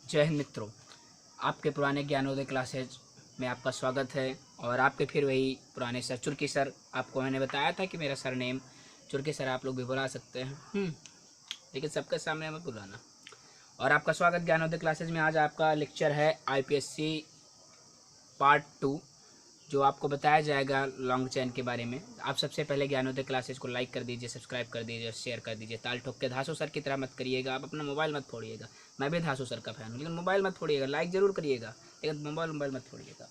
जय हिंद मित्रों, आपके पुराने ज्ञानोदय क्लासेज में आपका स्वागत है। और आपके फिर वही पुराने सर चुरकी सर। आपको मैंने बताया था कि मेरा सर नेम चुरकी सर आप लोग भी बुला सकते हैं, लेकिन सबके सामने मत बुलाना। और आपका स्वागत ज्ञानोदय क्लासेज में। आज आपका लेक्चर है IPSC पार्ट 2, जो आपको बताया जाएगा लॉन्ग चैन के बारे में। आप सबसे पहले ज्ञानोदय क्लासेज को लाइक कर दीजिए, सब्सक्राइब कर दीजिए, शेयर कर दीजिए। ताल ठोक के धासु सर की तरह मत करिएगा। आप अपना मोबाइल मत फोड़िएगा। मैं भी धासु सर का फैन हूँ, लेकिन मोबाइल मत फोड़िएगा। लाइक ज़रूर करिएगा, लेकिन मोबाइल मत फोड़िएगा।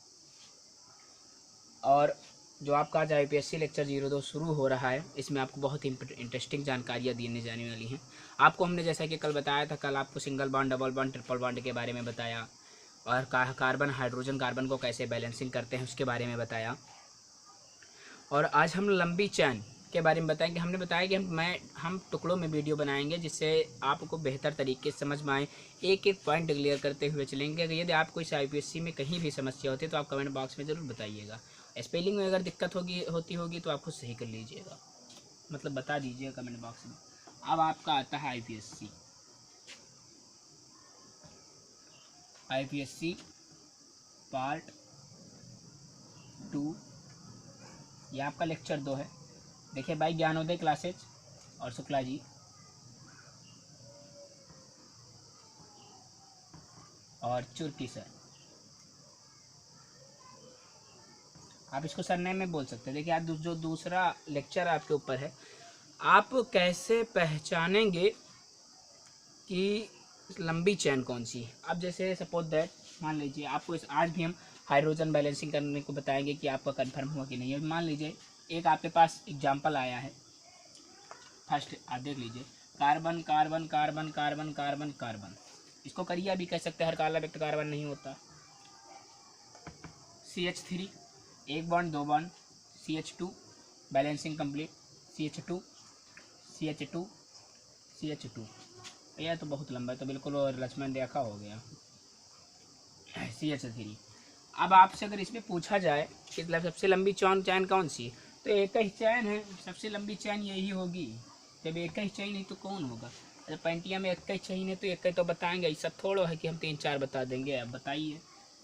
और जो आपका आज IPSC लेक्चर 02 शुरू हो रहा है, इसमें आपको बहुत ही इंटरेस्टिंग जानकारियाँ देने जाने वाली हैं। आपको हमने जैसा कि कल बताया था, कल आपको single bond, double bond, triple bond के बारे में बताया, और कार्बन हाइड्रोजन कार्बन को कैसे बैलेंसिंग करते हैं उसके बारे में बताया। और आज हम लंबी चैन के बारे में बताएंगे। हमने बताया कि हम टुकड़ों में वीडियो बनाएंगे, जिससे आपको बेहतर तरीके से समझ में आए। एक एक पॉइंट क्लियर करते हुए चलेंगे। अगर यदि आपको इस IPSC में कहीं भी समस्या होती है तो आप कमेंट बॉक्स में ज़रूर बताइएगा। स्पेलिंग में अगर दिक्कत होती होगी तो आप खुद सही कर लीजिएगा, मतलब बता दीजिएगा कमेंट बॉक्स में। अब आपका आता है IPSC पार्ट 2। ये आपका लेक्चर 2 है। देखिए भाई, ज्ञानोदय क्लासेज और शुक्ला जी और चुरकी सर, आप इसको सरनेम में बोल सकते हैं। देखिए आज जो दूसरा लेक्चर आपके ऊपर है, आप कैसे पहचानेंगे कि लंबी चैन कौन सी है। अब जैसे सपोज दैट, मान लीजिए आपको आज भी हम हाइड्रोजन बैलेंसिंग करने को बताएंगे कि आपका कंफर्म हुआ कि नहीं है। मान लीजिए एक आपके पास एग्जाम्पल आया है। फर्स्ट आप देख लीजिए, carbon carbon carbon carbon carbon carbon. इसको करिया भी कह सकते हैं, हर काला व्यक्त कार्बन नहीं होता। CH3 एक बॉन्ड दो bond, CH2 balancing complete, CH2 CH2 CH2। यह तो बहुत लंबा है, तो बिल्कुल लक्ष्मण रेखा हो गया। CH3। अब आपसे अगर इसमें पूछा जाए कि सबसे लंबी चैन कौन सी, तो एक ही चैन है। सबसे लंबी चैन यही होगी। जब एक ही चैन नहीं तो कौन होगा। जब पैंटिया में एक ही चैन है तो एक ही तो बताएंगे। ऐसा थोड़ा है कि हम 3-4 बता देंगे। अब बताइए।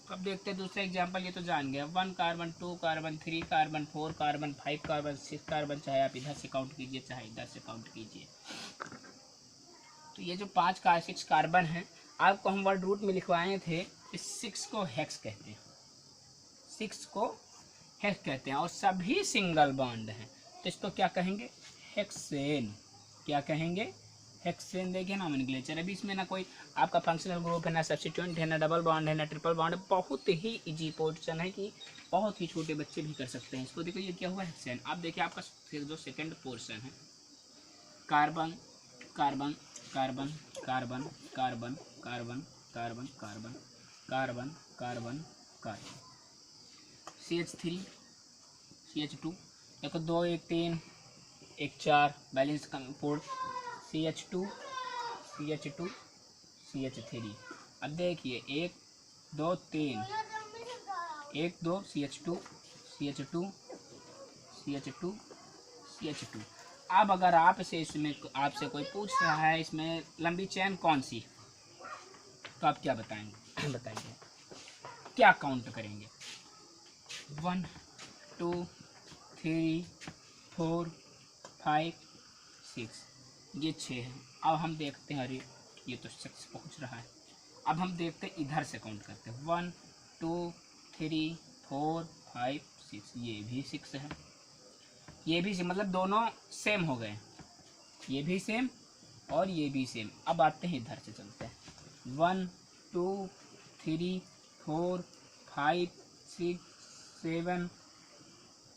अब देखते हैं दूसरा एग्जाम्पल। ये तो जान गए, 1 carbon 2 carbon 3 carbon 4 carbon 5 carbon 6 carbon. चाहे आप इधर से काउंट कीजिए, चाहे इधर से काउंट कीजिए। तो ये जो 6 कार्बन है, आपको हम वर्ड रूट में लिखवाए थे। इस 6 को हेक्स कहते हैं, 6 को हेक्स कहते हैं। और सभी सिंगल बॉन्ड हैं, तो इसको क्या कहेंगे, हेक्सेन। क्या कहेंगे, हेक्सेन। देखिए ना नोमेनक्लेचर। अभी इसमें ना कोई आपका फंक्शनल ग्रुप है, ना सब्स्टिट्यूएंट है, ना डबल बॉन्ड है, ना ट्रिपल बॉन्ड है। बहुत ही इजी पोर्शन है कि बहुत ही छोटे बच्चे भी कर सकते हैं इसको। देखो ये क्या हुआ, हेक्सेन। अब देखिए आपका जो सेकेंड पोर्शन है, carbon carbon carbon carbon carbon carbon carbon carbon carbon carbon carbon, CH3 CH2। देखो 2 1 3 1 4 balance port, CH2 CH2 CH3। अब देखिए 1 2 3 1 2 CH2 CH2 CH2 CH2। अब अगर आपसे इसमें आपसे कोई पूछ रहा है इसमें लंबी चैन कौन सी, तो आप क्या बताएंगे बताइए, क्या काउंट करेंगे। 1 2 3 4 5 6, ये 6 है। अब हम देखते हैं, अरे ये तो 6 पहुंच रहा है। अब हम देखते हैं इधर से काउंट करते हैं, 1 2 3 4 5 6, ये भी 6 है। ये भी सेम, मतलब दोनों सेम हो गए। ये भी सेम और ये भी सेम। अब आते हैं इधर से, चलते हैं 1 2 3 4 5 6 7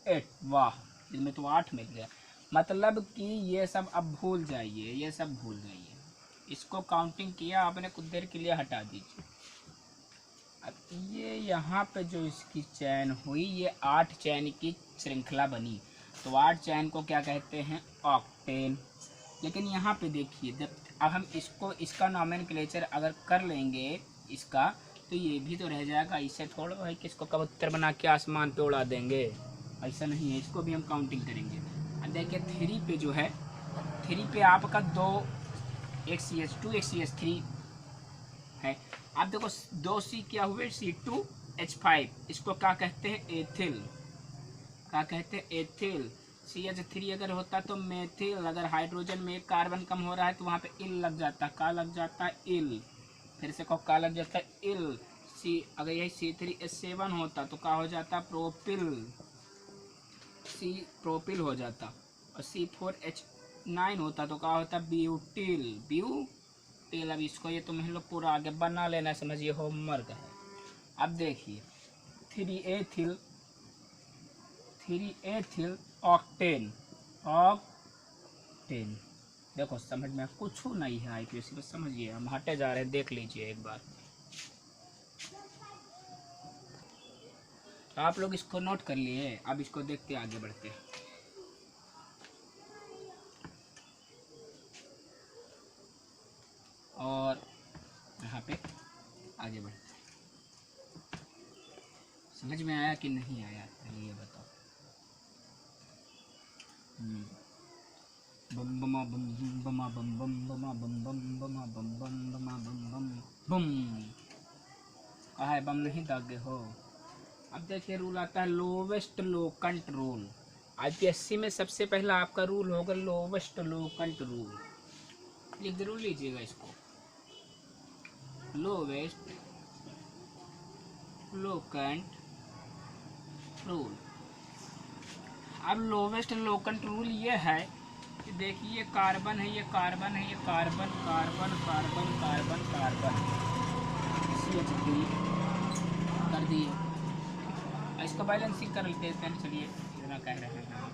8। वाह, इसमें तो 8 मिल गया। मतलब कि ये सब अब भूल जाइए, ये सब भूल जाइए। इसको काउंटिंग किया आपने, कुछ देर के लिए हटा दीजिए। अब ये यहाँ पे जो इसकी चैन हुई, ये 8 चैन की श्रृंखला बनी। तो 8 चैन को क्या कहते हैं, ऑक्टेन। लेकिन यहाँ पे देखिए, जब अब हम इसका नोमेनक्लेचर अगर कर लेंगे इसका, तो ये भी तो रह जाएगा। इससे थोड़ा है कि इसको कबूतर बना के आसमान पे उड़ा देंगे, ऐसा नहीं है। इसको भी हम काउंटिंग करेंगे। अब देखिए 3 पे जो है, 3 पे आपका 2, एक CH2 एक CH3 है। आप देखो 2C क्या हुए, C2H5, इसको क्या कहते हैं, एथिल। क्या कहते हैं, एथिल। CH3 अगर होता तो मेथिल। अगर हाइड्रोजन में एक कार्बन कम हो रहा है तो वहाँ पे इल लग जाता, का लग जाता है, इल। फिर से कहो, का लग जाता है, इल। अगर यही C3H7 होता तो क्या हो जाता, प्रोपिल, प्रोपिल हो जाता। और C4H9 होता तो क्या होता, ब्यूटिल, ब्यूटिल। अब इसको ये तुम लोग पूरा आगे बना लेना, समझिए होमवर्क है। अब देखिए 3 एथिल ऑक्टेन, ऑक्टेन। देखो समझ में कुछ नहीं है IPSC, बस समझिए, हम हटे जा रहे हैं, देख लीजिए एक बार। तो आप लोग इसको नोट कर लिए, अब इसको देखते आगे बढ़ते हैं। और यहाँ पे आगे बढ़ते हैं। समझ में आया कि नहीं आया, ये बताओ। बम बमा बम बमा बम बम बमा बम बम बमा बम बम बमा बम बम बम। कहा है बम नहीं दागे हो। अब देखिए रूल आता है लोवेस्ट लोकंट रूल। IPSC में सबसे पहला आपका रूल होगा लोवेस्ट लोकंट रूल। ये जरूर लीजिएगा इसको, लोवेस्ट लोकंट रूल। अब लोवेस्ट लोकंट रूल ये है कि देखिए कार्बन है, ये कार्बन है, ये carbon carbon carbon carbon carbon, CH3 कर दिए। इसको बैलेंसिंग कर लेते हैं, चलिए इतना कह रहे हैं हम।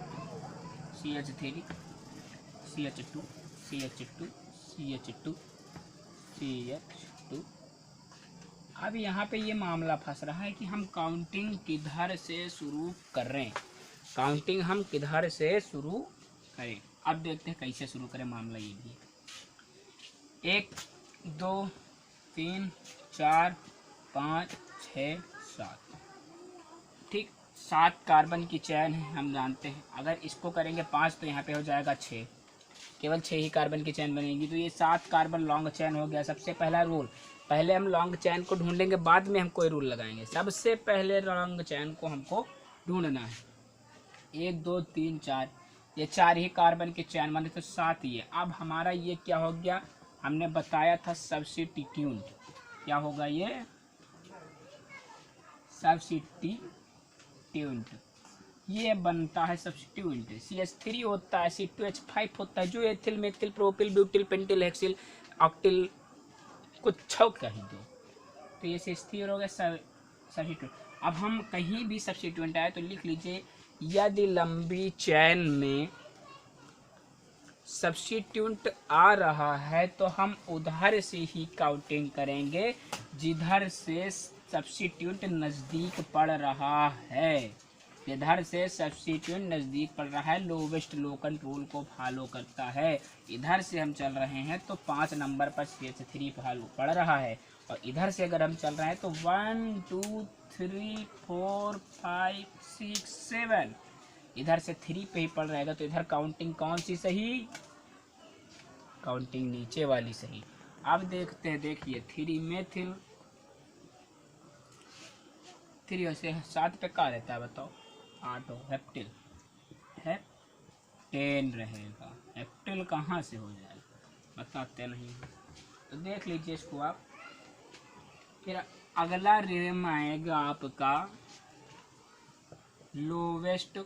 CH3 CH2 CH2 CH2 CH2। अब यहाँ पे ये मामला फंस रहा है कि हम काउंटिंग किधर से शुरू कर रहे हैं, काउंटिंग हम किधर से शुरू करें। अब देखते हैं कैसे शुरू करें, मामला ये भी। 1 2 3 4 5 6 7, ठीक, 7 कार्बन की चैन है, हम जानते हैं। अगर इसको करेंगे 5 तो यहाँ पे हो जाएगा 6, केवल 6 ही कार्बन की चैन बनेगी। तो ये 7 कार्बन लॉन्ग चैन हो गया। सबसे पहला रूल, पहले हम लॉन्ग चैन को ढूंढेंगे, बाद में हम कोई रूल लगाएंगे। सबसे पहले लॉन्ग चैन को हमको ढूंढना है। 1 2 3 4, ये 4 ही कार्बन की चैन बने तो 7 ये। अब हमारा ये क्या हो गया, हमने बताया था सब्स्टिट्यूट। क्या होगा ये, सब्स्टिट्यूट। ये बनता है सब्स्टिट्यूट। CH3 होता है, C2H5 होता है, जो ethyl methyl propyl butyl pentyl hexyl octyl कुछ कहीं दो, तो ये CH3 हो गया सब्स्टिट्यूट। अब हम कहीं भी सब्स्टिट्यूट आए तो लिख लीजिए, यदि लंबी चैन में सब्स्टिट्यूट आ रहा है तो हम उधर से ही काउंटिंग करेंगे जिधर से सब्स्टिट्यूट नज़दीक पड़ रहा है, इधर से सब्स्टिट्यूट नज़दीक पड़ रहा है। लोवेस्ट लोकंट रूल को फॉलो करता है। इधर से हम चल रहे हैं तो 5 नंबर पर CH3 फॉलो पड़ रहा है, और इधर से अगर हम चल रहे हैं तो 1 2 3 4 5 6 7, इधर से 3 पे ही पड़ रहेगा। तो इधर काउंटिंग कौन सी सही, काउंटिंग नीचे वाली सही। अब देखते हैं, देखिए 3 मेथिल, 3 से 7 पे क्या रहता है बताओ, 8 हेप्टिल, हेप्टेन रहेगा। हेप्टिल कहाँ से हो जाएगा बताते नहीं, तो देख लीजिए इसको आप। फिर अगला रेम आएगा आपका लोवेस्ट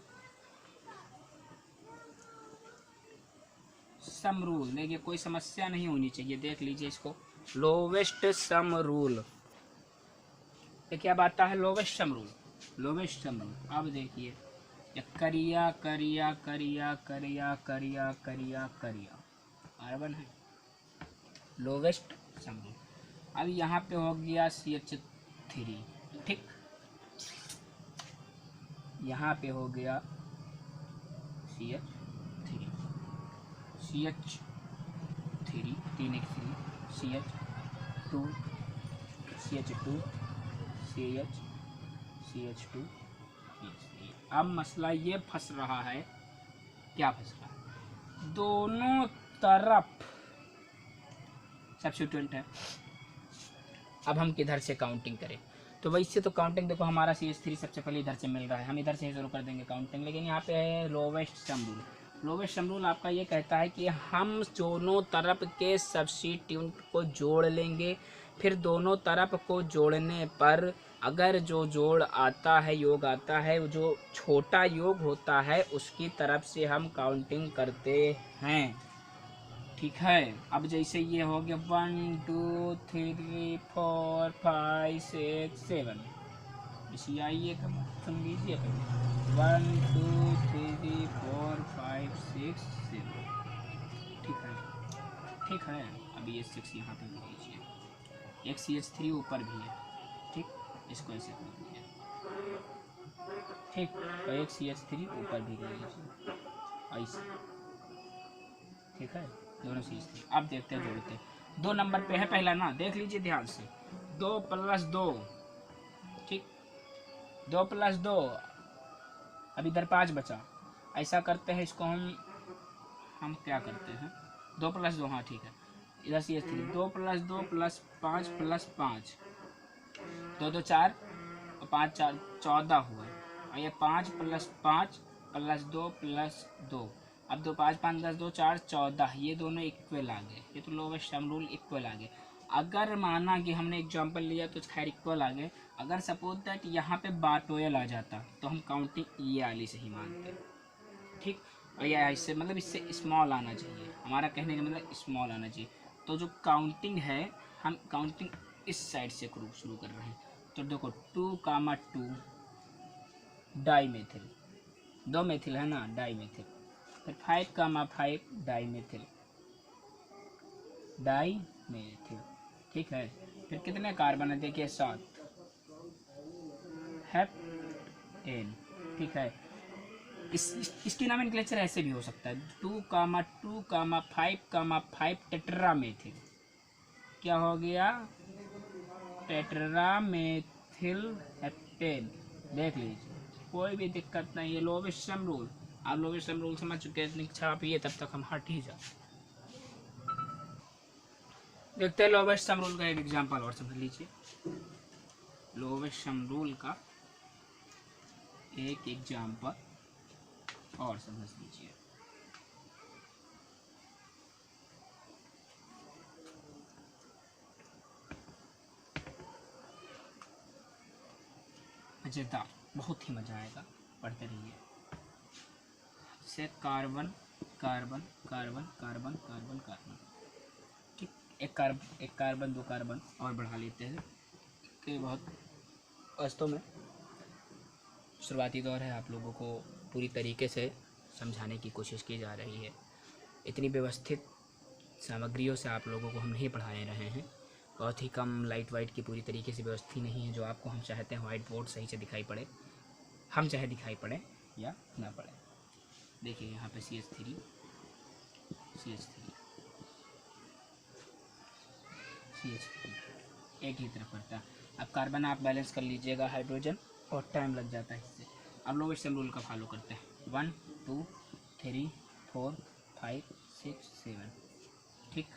सम रूल। देखिए कोई समस्या नहीं होनी चाहिए, देख लीजिए इसको, लोवेस्ट सम रूल। ये क्या बात है, lowest sum rule, lowest sum rule. अब देखिए करिया करिया करिया करिया करिया करिया करिया कार्बन है, लोवेस्ट सम रूल। अब यहाँ पे हो गया CH3, ठीक, यहाँ पे हो गया CH3, CH3 3 1 3, CH2 CH2 CH2। अब मसला ये फंस रहा है, क्या फंस रहा है, दोनों तरफ सब्स्टिट्यूएंट है। अब हम किधर से काउंटिंग करें? तो वैसे तो काउंटिंग देखो हमारा CH3 सबसे पहले इधर से मिल रहा है, हम इधर से ही शुरू कर देंगे काउंटिंग। लेकिन यहाँ पे है lowest sum rule. Lowest sum rule आपका ये कहता है कि हम दोनों तरफ के सब्स्टिट्यूट को जोड़ लेंगे, फिर दोनों तरफ को जोड़ने पर अगर जो जोड़ आता है, योग आता है, जो छोटा योग होता है उसकी तरफ से हम काउंटिंग करते हैं। ठीक है, अब जैसे ये हो गया 1 2 3 4 5 6 7, इसी आइए सुन लीजिए पहले 1 2 3 4 5 6 7। ठीक है, ठीक है। अब ये 6 यहाँ पे भी लीजिए, एक CH3 ऊपर भी है, ठीक, इसको ऐसे कर दीजिए, ठीक, और एक CH3 ऊपर भी ले लीजिए ऐसे। ठीक है, दोनों CH3। अब देखते हैं जोड़ते, 2 नंबर पे है पहला ना, देख लीजिए ध्यान से, 2 + 2, ठीक, 2 + 2, अब इधर 5 बचा। ऐसा करते हैं इसको हम क्या करते हैं, 2 + 2, हाँ ठीक है, इधर CH3, 2 + 2 + 5 + 5, 2 2 4 और 5 4 14 हुआ। और ये 5 + 5 + 2 + 2, अब 2 5 5 10 2 4 14, ये दोनों इक्वल आ गए, ये तो लोवेस्ट सम रूल इक्वल आ गए। अगर माना कि हमने एग्जांपल लिया तो खैर इक्वल आ गए, अगर सपोज दैट यहाँ पे बाटोयल आ जाता तो हम काउंटिंग ये वाली से ही मानते, ठीक। और या इससे मतलब इससे स्मॉल आना चाहिए, हमारा कहने का मतलब स्मॉल आना चाहिए। तो जो काउंटिंग है, हम काउंटिंग इस साइड से शुरू कर रहे हैं। तो देखो 2, 2 डाईमेथिल, 2 मेथिल है ना, डाईमेथिल, फिर 5, 5 डाईमेथिल, डाईमेथिल, ठीक है। फिर कितने कार्बन है देखिए 7, हेप्टेन, ठीक है। इसकी नोमेनक्लेचर ऐसे भी हो सकता है, 2, 5, टेट्रामेथिल, क्या हो गया, टेट्रामेथिल हेप्टेन, देख लीजिए, कोई भी दिक्कत नहीं है। लोवेस्ट सम रूल, आप लोवेस्ट सम रूल समझ चुके हैं, छापिए तब तक हम हट ही जाए। देखते हैं लोवेस्ट सम रूल का एक एग्जांपल और समझ लीजिए, लोवेस्ट सम रूल का एक एग्जांपल और समझ लीजिए। मजेदार, बहुत ही मजा आएगा, पढ़ते रहिए। जैसे carbon carbon carbon carbon carbon carbon, ठीक, एक कार्बन 2 कार्बन और बढ़ा लेते हैं कि बहुत वास्तव में शुरुआती दौर है, आप लोगों को पूरी तरीके से समझाने की कोशिश की जा रही है। इतनी व्यवस्थित सामग्रियों से आप लोगों को हम नहीं पढ़ाए रहे हैं, बहुत ही कम लाइट वाइट की पूरी तरीके से व्यवस्था नहीं है, जो आपको हम चाहते हैं वाइट बोर्ड सही से दिखाई पड़े, हम चाहे दिखाई पड़े या ना पड़े। देखिए यहाँ पे CH3 एक ही तरफ पड़ता है। अब कार्बन आप बैलेंस कर लीजिएगा, हाइड्रोजन, और टाइम लग जाता है इससे। अब लोग इस रूल का फॉलो करते हैं, 1 2 3 4 5 6 7, ठीक,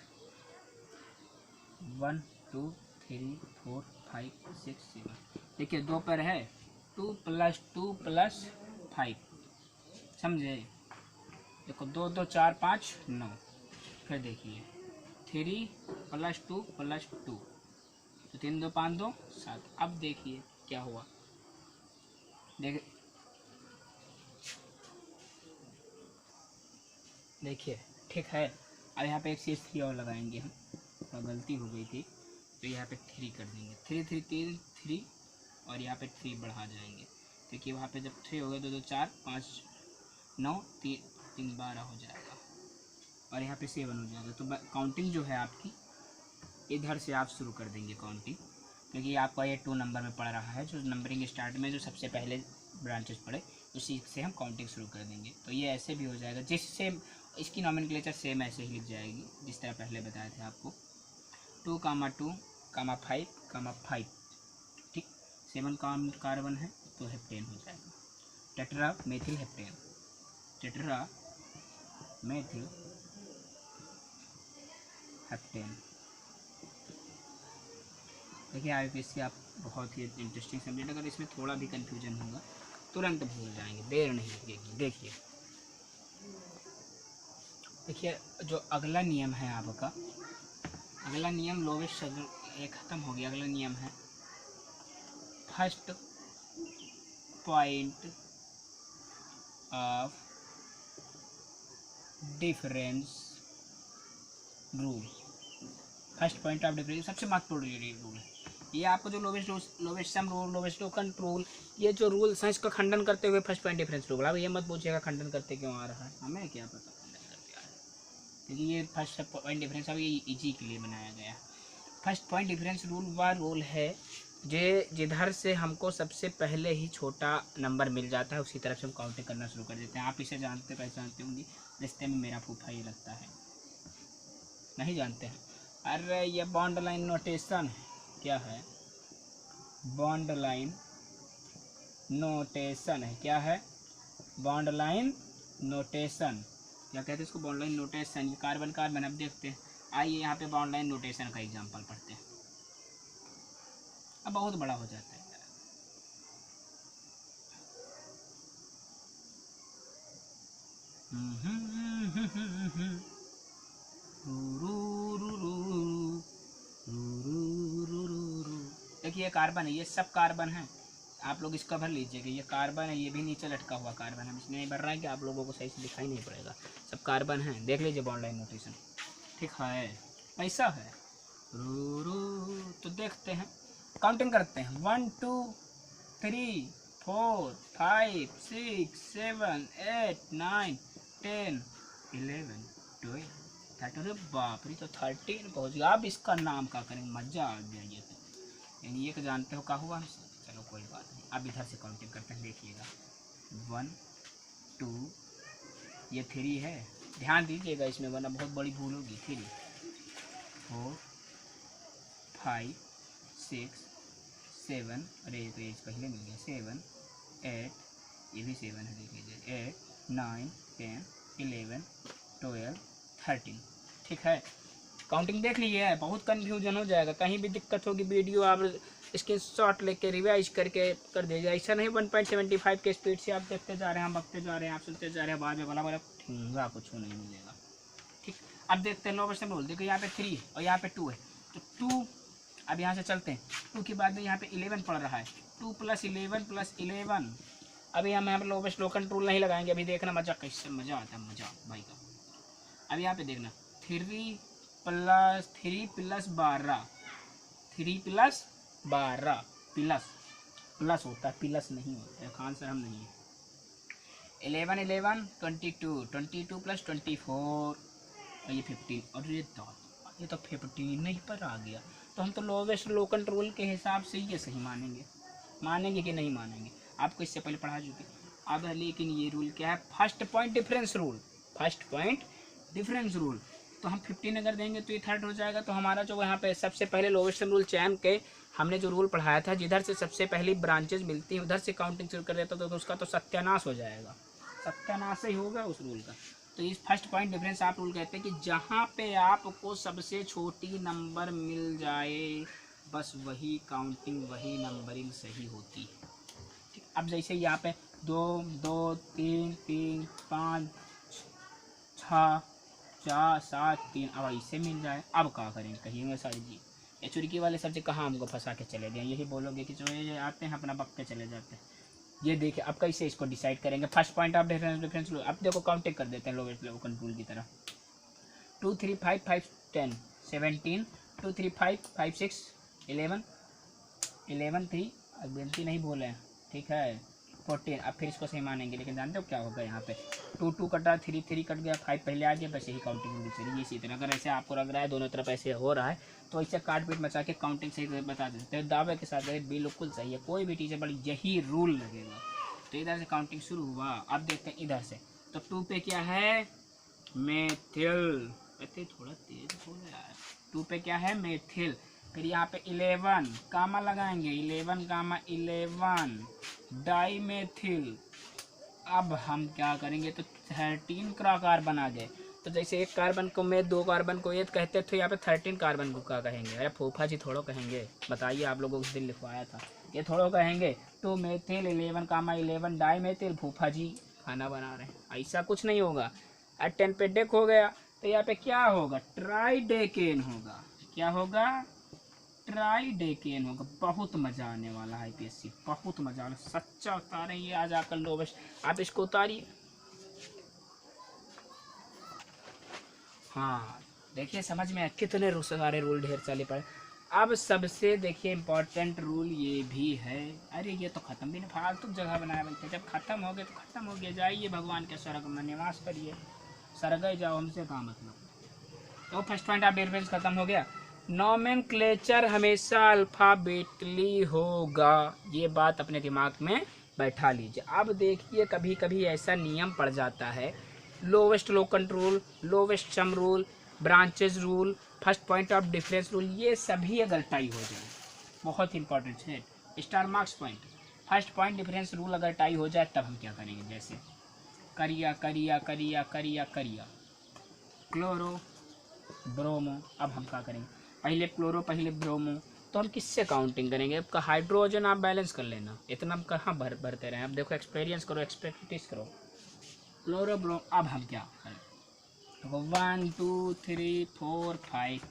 1 2 3 4 5 6 7। देखिए 2 पर है, 2 + 2 + 5, समझे, देखो 2 2 4 5 9, फिर देखिए 3 + 2 + 2, तो 3 2 5 2 7। अब देखिए क्या हुआ, देखिए, ठीक है। अब यहाँ पे एक CH3 और लगाएंगे हम, तो गलती हो गई थी, तो यहाँ पे 3 कर देंगे, 3 3 3 3, और यहाँ पे 3 बढ़ा जाएंगे, क्योंकि वहाँ पे जब 3 हो गए 2 2 4 5 9 3 3 12 हो जाएगा, और यहाँ पे 7 हो जाएगा। तो काउंटिंग जो है आपकी इधर से आप शुरू कर देंगे काउंटिंग, क्योंकि आपका ये 2 नंबर में पड़ रहा है, जो नंबरिंग स्टार्ट में जो सबसे पहले ब्रांचेस पड़े उसी से हम काउंटिंग शुरू कर देंगे। तो ये ऐसे भी हो जाएगा, जिससे इसकी नोमेनक्लेचर सेम ऐसे ही लिख जाएगी जिस तरह पहले बताए थे आपको, 2, 2, 5, 5, ठीक, 7 कार्बन है तो हेप्टेन हो जाएगा, tetra methyl heptane, tetra methyl heptane, देखिए IPSC आप बहुत ही इंटरेस्टिंग सब्जेक्ट, अगर इसमें थोड़ा भी कन्फ्यूजन होगा तुरंत भूल जाएंगे, देर नहीं लगेगी। देखिए देखिए जो अगला नियम है आपका, अगला नियम लोवेस्ट, ये ख़त्म हो गया। अगला नियम है first point of difference rule. First point of difference सबसे महत्वपूर्ण रूल है ये। आपको जो lowest sum rule, lowest token rule, ये जो रूल्स हैं इसका खंडन करते हुए फर्स्ट पॉइंट डिफरेंस रूल। अब ये मत पूछिएगा खंडन करते क्यों आ रहा है, हमें क्या पता खंडन करते आ रहा है, क्योंकि ये फर्स्ट पॉइंट डिफरेंस अब ये इजी के लिए बनाया गया। फर्स्ट पॉइंट डिफरेंस रूल वह रूल है जिधर से हमको सबसे पहले ही छोटा नंबर मिल जाता है उसी तरफ से हम काउंटिंग करना शुरू कर देते हैं। आप इसे जानते पहचानते होंगे, रिश्ते में मेरा फूफा ये लगता है, नहीं जानते हैं? अरे ये बॉन्ड लाइन नोटेशन है। क्या है? बॉन्ड लाइन नोटेशन है। क्या है? Bond line notation. क्या कहते हैं इसको? Bond line notation. ये कार्बन कार्बन अब देखते हैं। आइए यहाँ पे बॉन्ड लाइन नोटेशन का एग्जांपल पढ़ते हैं। अब बहुत बड़ा हो जाता है। देखिए ये कार्बन है, ये सब कार्बन है। आप लोग इसका भर लीजिएगा, ये कार्बन है, ये भी नीचे लटका हुआ कार्बन है। इसमें नहीं भर रहा है कि आप लोगों को सही से दिखाई नहीं पड़ेगा, सब कार्बन है। देख लीजिए बॉन्ड लाइन नोटेशन, ठीक है? ऐसा है। तो देखते हैं, काउंटिंग करते हैं। 1 2 3 4 5 6 7 8 9 10 11 12 13। बाप रे, तो 13 पहुँच गया। अब इसका नाम क्या करेंगे? मजा आ गया। ये तो यानी ये जानते हो क्या हुआ हमसे। चलो कोई बात नहीं, अब इधर से काउंटिंग करते हैं। देखिएगा 1 2, ये 3 है, ध्यान दीजिएगा इसमें वरना बहुत बड़ी भूल होगी। 3 4 5 6 7, अरे तो ये पहले मिल गया। 7 8, ये भी 7 है, देख लीजिए। 8 9 10 11 12 13, ठीक है? काउंटिंग देख लीजिए, बहुत कन्फ्यूजन हो जाएगा। कहीं भी दिक्कत होगी वीडियो आप इसके शॉर्ट लेके रिवाइज करके कर दीजिए। ऐसा नहीं 1.75 के स्पीड से आप देखते जा रहे हैं, हम बकते जा रहे हैं, आप सुनते जा रहे हैं, बाद में भला ठूंगा कुछ नहीं मिलेगा, ठीक? अब देखते हैं लोवेस्ट रूल। देखो यहाँ पे 3 और यहाँ पे 2 है, तो 2, अब यहाँ से चलते हैं। 2 के बाद में यहाँ पे 11 पड़ रहा है। 2 + 11 + 11। अभी हम यहाँ पर लोवेस्ट टोकन रूल नहीं लगाएंगे। अभी देखना मजा कैसे मजा आता है, मजा भाई का। अब यहाँ पे देखना 3 + 12, 3 + 12 प्लस होता है, प्लस नहीं होता है, खान सर हम नहीं है। 11 11 22, 22 + 24 और ये 15, और ये तो 15 नहीं पर आ गया। तो हम तो लोवेस्ट टोकन रूल के हिसाब से ये सही मानेंगे कि नहीं मानेंगे? आपको इससे पहले पढ़ा चुके। अब लेकिन ये रूल क्या है? First point difference rule. First point difference rule, तो हम 15 अगर देंगे तो ये 3rd हो जाएगा। तो हमारा जो यहाँ पे सबसे पहले लोवेस्ट रूल चयन के हमने जो रूल पढ़ाया था, जिधर से सबसे पहली ब्रांचेज मिलती हैं उधर से काउंटिंग शुरू कर देता, तो उसका तो सत्यानाश हो जाएगा, सत्यानाश ही होगा उस रूल का। तो इस फर्स्ट पॉइंट डिफरेंस आप रूल कहते हैं कि जहाँ पे आपको सबसे छोटी नंबर मिल जाए, बस वही काउंटिंग, वही नंबरिंग सही होती है, ठीक? अब जैसे यहाँ पे 2 2 3 3 5 6 4 7 3, अब इससे मिल जाए। अब क्या करेंगे? कहिएंगे सर जी ये चुरकी वाले सर जी कहाँ हमको फंसा के चले गए, यही बोलोगे कि जो ये आते हैं अपना बक के चले जाते हैं। ये देखिए अब कैसे इसको डिसाइड करेंगे। फर्स्ट पॉइंट ऑफ डिफरेंस अब देखो काउंटिंग कर देते हैं लोवेस्ट टोकन रूल की तरह। 2 3 5 5 10 17, 2 3 5 5 6 11 11 3, अब गिनती नहीं बोले हैं, ठीक है? 14। अब फिर इसको सही मानेंगे, लेकिन जानते हो क्या होगा? यहाँ पे 2 2 कटा, 3 3 कट गया, 5 पहले आ गया, बस यही काउंटिंग होगी चलिए इसी तरह। अगर ऐसे आपको लग रहा है दोनों तरफ ऐसे हो रहा है, तो ऐसे काट पीट मचा के काउंटिंग सही बता देते हैं, दावे के साथ बिल्कुल सही है। कोई भी टीचर बड़ी यही रूल लगेगा। तो इधर से काउंटिंग शुरू हुआ। अब देखते हैं इधर से, तो 2 पे क्या है? मेथिल। थोड़ा तेज हो गया है। 2 पे क्या है? मेथिल। फिर यहाँ पे 11 कामा लगाएंगे, 11 कामा 11 डाई मेथिल। अब हम क्या करेंगे? तो 13 का कार्बन आ गए, तो जैसे एक कार्बन को में 2 कार्बन को ये कहते तो यहाँ पे 13 कार्बन को क्या कहेंगे? अरे फूफा जी थोड़ा कहेंगे, बताइए, आप लोगों को उस दिन लिखवाया था, ये थोड़ा कहेंगे। तो मेथिल 11 डाई मेथिल, फूफा जी खाना बना रहे हैं, ऐसा कुछ नहीं होगा। 10 पे डेक हो गया, तो यहाँ पे क्या होगा? ट्राइडेकेन होगा। क्या होगा? ट्राइडेकेन होगा। बहुत मजा आने वाला है IPSC, बहुत मजा आने, सच्चा उतारे ये आज आकर लो बस, आप इसको उतारिए। हाँ देखिए समझ में कितने सारे रूल ढेर सारे पड़े। अब सबसे देखिए इम्पोर्टेंट रूल ये भी है, अरे ये तो खत्म भी नहीं, फालतू जगह बनाया बनते, जब खत्म हो गए तो खत्म हो गया, जाइए भगवान के स्वर्ग में निवास करिए, स्वर्ग जाओ, हमसे कहाँ मतलब। तो फर्स्ट पॉइंट आप डिफरेंस खत्म हो गया। नोमेनक्लेचर हमेशा अल्फ़ाबेटली होगा, ये बात अपने दिमाग में बैठा लीजिए। अब देखिए कभी कभी ऐसा नियम पड़ जाता है, lowest locant rule, lowest sum rule, branches rule, first point of difference rule, ये सभी अगर टाई हो जाए, बहुत इंपॉर्टेंट है, star marks point, first point difference rule अगर टाई हो जाए तब हम क्या करेंगे? जैसे करिया करिया करिया करिया करिया, क्लोरो ब्रोमो, अब हम क्या करेंगे? पहले क्लोरो पहले ब्रोमो, तो हम किससे काउंटिंग करेंगे? आपका हाइड्रोजन आप बैलेंस कर लेना, इतना हम कहाँ भरते रहे। अब देखो एक्सपीरियंस करो, एक्सपेक्टिस करो, क्लोरो ब्रोम, अब हम क्या करें? 1 2 3 4 5,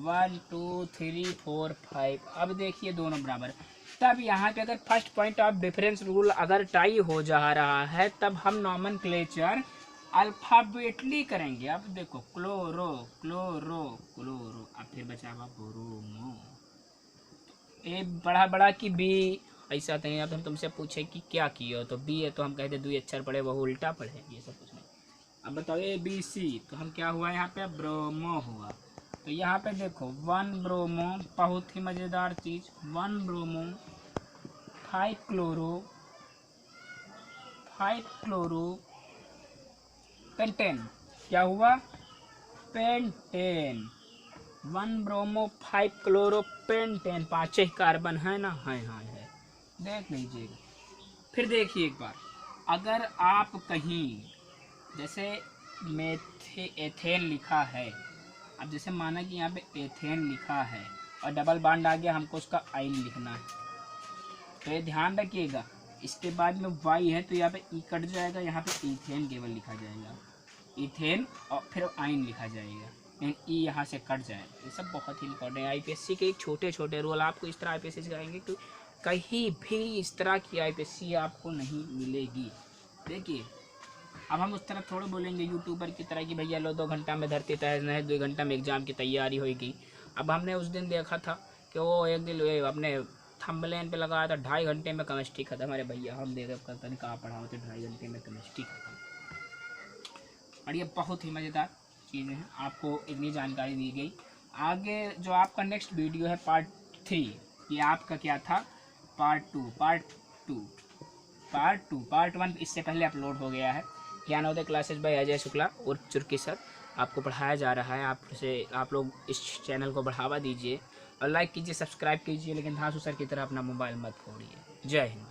1 2 3 4 5, अब देखिए दोनों बराबर। तब यहाँ पे अगर first point of difference rule अगर टाई हो जा रहा है, तब हम नॉमेनक्लेचर अल्फ़ाबेटली करेंगे। अब देखो क्लोरो क्लोरो क्लोरो, अब फिर बचा हुआ ब्रोमो, ए बड़ा बड़ा कि बी, ऐसा तो नहीं। अब हम तुमसे पूछे कि क्या किए हो, तो बी है तो हम कहते 2 अक्षर पढ़े, वह उल्टा पढ़े, ये सब कुछ नहीं। अब बताओ ABC, तो हम क्या हुआ यहाँ पे? ब्रोमो हुआ। तो यहाँ पे देखो 1 ब्रोमो, बहुत ही मज़ेदार चीज़, 1 ब्रोमो 5 क्लोरो, 5 क्लोरो पेंटेन, क्या हुआ? पेंटेन, 1 ब्रोमो 5 क्लोरो पेंटेन, 5 ही कार्बन है ना? है, हाँ है, देख लीजिएगा। फिर देखिए एक बार, अगर आप कहीं जैसे एथेन लिखा है, अब जैसे माना कि यहाँ पे एथेन लिखा है और डबल बॉन्ड आ गया, हमको उसका आइन लिखना है, तो ये ध्यान रखिएगा, इसके बाद में वाई है तो यहाँ पे ई कट जाएगा, यहाँ पे इथेन केवल लिखा जाएगा, इथेन, और फिर आइन लिखा जाएगा, लेकिन ई यहाँ से कट जाएगा। ये सब बहुत ही इंपॉर्टेंट है, IPSC के एक छोटे छोटे रूल आपको इस तरह IPSC सिखाएंगे कि कहीं भी इस तरह की IPSC आपको नहीं मिलेगी। देखिए अब हम उस तरह थोड़ा बोलेंगे यूट्यूबर की तरह कि भैया लो 2 घंटा में धरती तैयार नहीं, 2 घंटा में एग्जाम की तैयारी होगी। अब हमने उस दिन देखा था कि वो एक दिन अपने थंबनेल पे लगाया था 2.5 घंटे में केमिस्ट्री खत्म। अरे भैया हम देखे पता नहीं कहाँ पढ़ा होते, 2.5 घंटे में केमिस्ट्री खत्म। और ये बहुत ही मज़ेदार चीज़ें हैं, आपको इतनी जानकारी दी गई। आगे जो आपका नेक्स्ट वीडियो है पार्ट 3, ये आपका क्या था? पार्ट 1 इससे पहले अपलोड हो गया है। ज्ञानोदय क्लासेस बाय अजय शुक्ला और चुरकी सर आपको पढ़ाया जा रहा है। आप लोग इस चैनल को बढ़ावा दीजिए और लाइक कीजिए, सब्सक्राइब कीजिए, लेकिन धांसू सर की तरह अपना मोबाइल मत फोड़िए। जय हिंद।